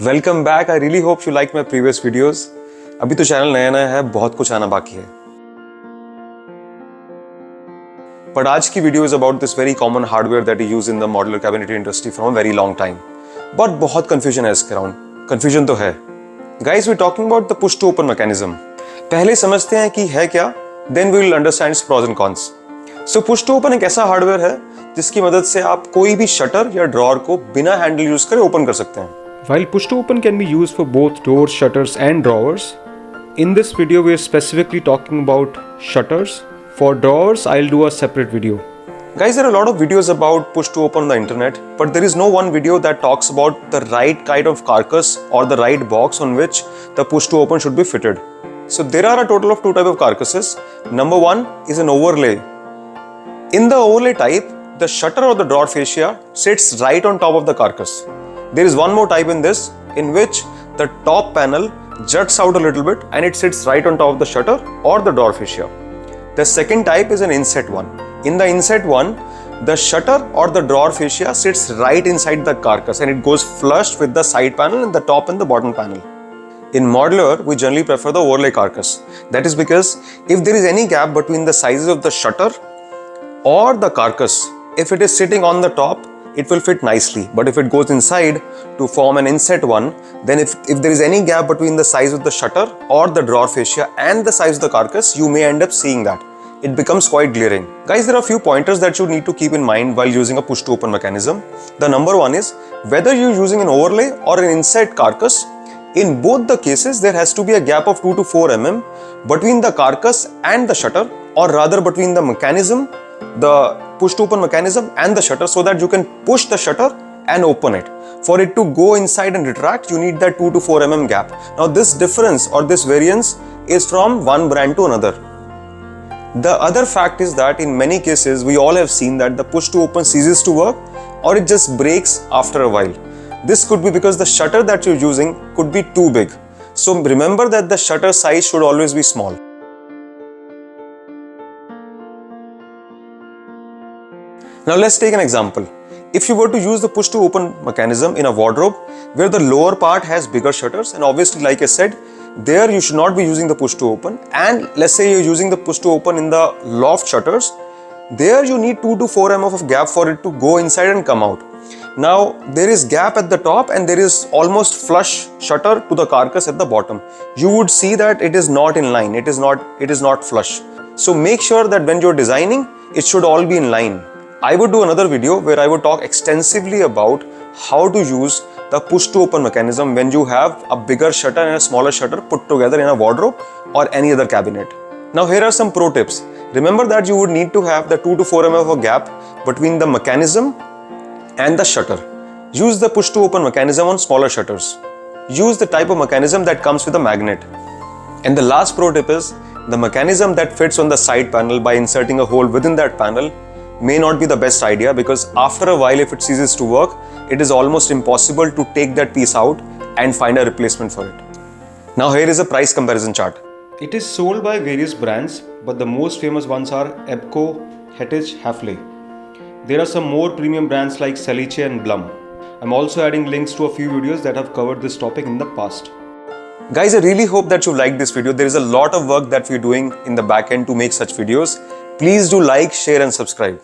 Welcome back. I really hope you like my previous videos. अभी तो channel नया नया है, बहुत कुछ आना बाकी है, बट आज की video is about this very common hardware that you use in the modular cabinetry industry from a very long time. But बहुत कंफ्यूजन है इसके अराउंड। कंफ्यूजन तो है guys, we talking about the push to open mechanism. पहले समझते हैं कि है क्या, then we will understand its pros and cons. So push to open एक ऐसा हार्डवेयर है जिसकी मदद से आप कोई भी शटर या ड्रॉअर को बिना हैंडल यूज करे ओपन कर सकते हैं। While push to open can be used for both doors, shutters and drawers, in this video we are specifically talking about shutters. For drawers, I'll do a separate video. Guys, there are a lot of videos about push to open on the internet, but there is no one video that talks about the right kind of carcass or the right box on which the push to open should be fitted. So there are a total of two types of carcasses. Number one is an overlay. In the overlay type, the shutter or the drawer fascia sits right on top of the carcass. There is one more type in this, in which the top panel juts out a little bit and it sits right on top of the shutter or the drawer fascia. The second type is an inset one. In the inset one, the shutter or the drawer fascia sits right inside the carcass and it goes flush with the side panel and the top and the bottom panel. In modular, we generally prefer the overlay carcass. That is because if there is any gap between the sizes of the shutter or the carcass, if it is sitting on the top, it will fit nicely. But if it goes inside to form an inset one, then if there is any gap between the size of the shutter or the drawer fascia and the size of the carcass, you may end up seeing that. It becomes quite glaring. Guys, there are a few pointers that you need to keep in mind while using a push to open mechanism. The number one is whether you're using an overlay or an inset carcass. In both the cases, there has to be a gap of 2 to 4 mm between the carcass and the shutter, or rather between the mechanism, the push to open mechanism and the shutter, so that you can push the shutter and open it. For it to go inside and retract, you need that 2 to 4 mm gap. Now this difference or this variance is from one brand to another. The other fact is that in many cases, we all have seen that the push to open ceases to work or it just breaks after a while. This could be because the shutter that you're using could be too big. So remember that the shutter size should always be small. Now let's take an example. If you were to use the push to open mechanism in a wardrobe where the lower part has bigger shutters, and obviously like I said, there you should not be using the push to open, and let's say you're using the push to open in the loft shutters, there you need 2 to 4 mm of gap for it to go inside and come out. Now there is gap at the top and there is almost flush shutter to the carcass at the bottom. You would see that it is not in line, it is not flush. So make sure that when you're designing, it should all be in line. I would do another video where I would talk extensively about how to use the push to open mechanism when you have a bigger shutter and a smaller shutter put together in a wardrobe or any other cabinet. Now here are some pro tips. Remember that you would need to have the 2 to 4 mm of a gap between the mechanism and the shutter. Use the push to open mechanism on smaller shutters. Use the type of mechanism that comes with a magnet. And the last pro tip is the mechanism that fits on the side panel by inserting a hole within that panel may not be the best idea, because after a while, if it ceases to work, it is almost impossible to take that piece out and find a replacement for it. Now here is a price comparison chart. It is sold by various brands, but the most famous ones are Ebco, Hettich, Hafele. There are some more premium brands like Salice and Blum. I'm also adding links to a few videos that have covered this topic in the past. Guys, I really hope that you liked this video. There is a lot of work that we're doing in the back end to make such videos. Please do like, share and subscribe.